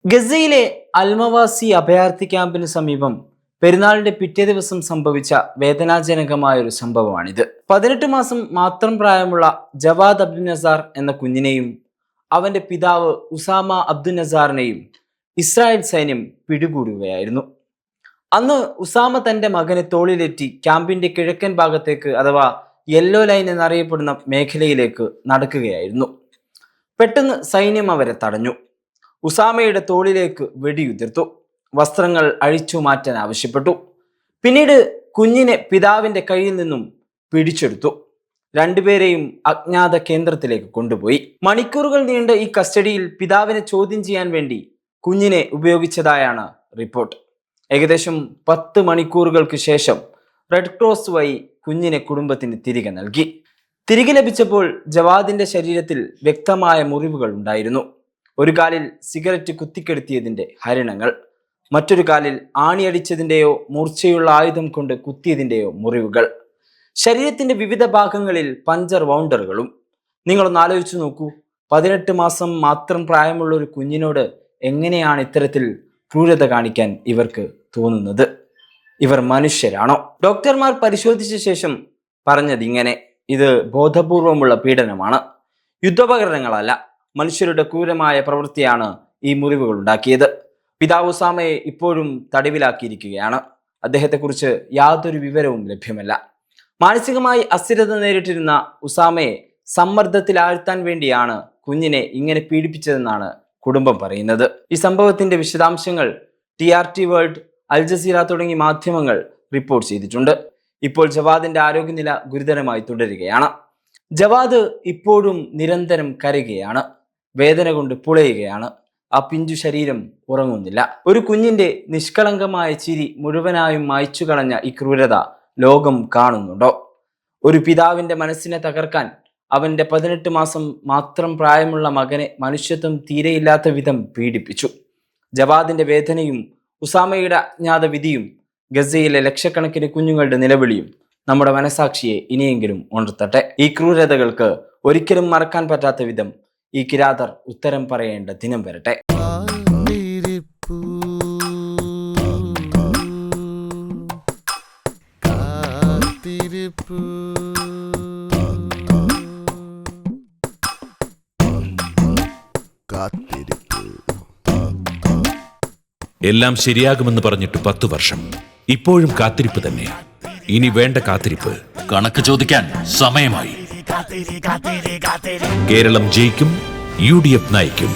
ഗസയിലെ അൽമവാസി അഭയാർത്ഥി ക്യാമ്പിന് സമീപം പെരുന്നാളിന്റെ പിറ്റേ ദിവസം സംഭവിച്ച വേദനാജനകമായ ഒരു സംഭവമാണിത്. 18 മാസം മാത്രം പ്രായമുള്ള ജവാദ് അബ്ദുൽ നസാർ എന്ന കുഞ്ഞിനെയും അവന്റെ പിതാവ് ഉസാമ അബ്ദുൽ നസാറിനെയും ഇസ്രായേൽ സൈന്യം പിടികൂടുകയായിരുന്നു. അന്ന് ഉസാമ തന്റെ മകനെ തോളിലേറ്റി ക്യാമ്പിന്റെ കിഴക്കൻ ഭാഗത്തേക്ക് അഥവാ യെല്ലോ ലൈൻ എന്നറിയപ്പെടുന്ന മേഖലയിലേക്ക് നടക്കുകയായിരുന്നു. പെട്ടെന്ന് സൈന്യം അവരെ തടഞ്ഞു. ഉസാമയുടെ തോളിലേക്ക് വെടിയുതിർത്തു. വസ്ത്രങ്ങൾ അഴിച്ചു മാറ്റാൻ ആവശ്യപ്പെട്ടു. പിന്നീട് കുഞ്ഞിനെ പിതാവിന്റെ കയ്യിൽ നിന്നും പിടിച്ചെടുത്തു. രണ്ടുപേരെയും അജ്ഞാത കേന്ദ്രത്തിലേക്ക് കൊണ്ടുപോയി. മണിക്കൂറുകൾ നീണ്ട ഈ കസ്റ്റഡിയിൽ പിതാവിനെ ചോദ്യം ചെയ്യാൻ വേണ്ടി കുഞ്ഞിനെ ഉപയോഗിച്ചതായാണ് റിപ്പോർട്ട്. ഏകദേശം 10 മണിക്കൂറുകൾക്ക് ശേഷം റെഡ് ക്രോസ് വഴി കുഞ്ഞിനെ കുടുംബത്തിന് തിരികെ നൽകി. തിരികെ ലഭിച്ചപ്പോൾ ജവാദിന്റെ ശരീരത്തിൽ വ്യക്തമായ മുറിവുകൾ ഉണ്ടായിരുന്നു. ഒരു കാലിൽ സിഗരറ്റ് കുത്തിക്കെടുത്തിയതിന്റെ ഹരിണങ്ങൾ, മറ്റൊരു കാലിൽ ആണിയടിച്ചതിന്റെയോ മൂർച്ചയുള്ള ആയുധം കൊണ്ട് കുത്തിയതിന്റെയോ മുറിവുകൾ, ശരീരത്തിന്റെ വിവിധ ഭാഗങ്ങളിൽ പഞ്ചർ വൗണ്ടറുകളും. നിങ്ങളൊന്ന് ആലോചിച്ചു നോക്കൂ, 18 മാസം മാത്രം പ്രായമുള്ള ഒരു കുഞ്ഞിനോട് എങ്ങനെയാണ് ഇത്തരത്തിൽ ക്രൂരത കാണിക്കാൻ ഇവർക്ക് തോന്നുന്നത്? ഇവർ മനുഷ്യരാണോ? ഡോക്ടർമാർ പരിശോധിച്ച ശേഷം പറഞ്ഞത് ഇങ്ങനെ: ഇത് ബോധപൂർവമുള്ള പീഡനമാണ്, യുദ്ധോപകരണങ്ങളല്ല, മനുഷ്യരുടെ ക്രൂരമായ പ്രവൃത്തിയാണ് ഈ മുറിവുകൾ ഉണ്ടാക്കിയത്. പിതാവ് ഉസാമയെ ഇപ്പോഴും തടവിലാക്കിയിരിക്കുകയാണ്. അദ്ദേഹത്തെക്കുറിച്ച് യാതൊരു വിവരവും ലഭ്യമല്ല. മാനസികമായി അസ്ഥിരത നേരിട്ടിരുന്ന ഉസാമയെ സമ്മർദ്ദത്തിലാഴ്ത്താൻ വേണ്ടിയാണ് കുഞ്ഞിനെ ഇങ്ങനെ പീഡിപ്പിച്ചതെന്നാണ് കുടുംബം പറയുന്നത്. ഈ സംഭവത്തിന്റെ വിശദാംശങ്ങൾ TRT വേൾഡ്, അൽ ജസീറ തുടങ്ങിയ മാധ്യമങ്ങൾ റിപ്പോർട്ട് ചെയ്തിട്ടുണ്ട്. ഇപ്പോൾ ജവാദിന്റെ ആരോഗ്യനില ഗുരുതരമായി തുടരുകയാണ്. ജവാദ് ഇപ്പോഴും നിരന്തരം കരയുകയാണ്, വേദന കൊണ്ട് പുളയുകയാണ്. ആ പിഞ്ചു ശരീരം ഉറങ്ങുന്നില്ല. ഒരു കുഞ്ഞിന്റെ നിഷ്കളങ്കമായ ചിരി മുഴുവനായും മായ്ച്ചു കളഞ്ഞ ഈ ക്രൂരത ലോകം കാണുന്നുണ്ടോ? ഒരു പിതാവിന്റെ മനസ്സിനെ തകർക്കാൻ അവന്റെ 18 മാസം മാത്രം പ്രായമുള്ള മകനെ മനുഷ്യത്വം തീരെയില്ലാത്ത വിധം പീഡിപ്പിച്ചു. ജവാദിന്റെ വേദനയും ഉസാമയുടെ അജ്ഞാത വിധിയും ഗസയിലെ ലക്ഷക്കണക്കിന് കുഞ്ഞുങ്ങളുടെ നിലവിളിയും നമ്മുടെ മനസാക്ഷിയെ ഇനിയെങ്കിലും ഉണർത്തട്ടെ. ഈ ക്രൂരതകൾക്ക് ഒരിക്കലും മറക്കാൻ പറ്റാത്ത വിധം ഈ കിരാതർ ഉത്തരം പറയേണ്ട ദിനം വരട്ടെ. എല്ലാം ശരിയാകുമെന്ന് പറഞ്ഞിട്ട് 10 വർഷം. ഇപ്പോഴും കാത്തിരിപ്പ് തന്നെ. ഇനി വേണ്ട കാത്തിരിപ്പ്. കണക്ക് ചോദിക്കാൻ സമയമായി. കേരളം ജയിക്കും, UDF നയിക്കും.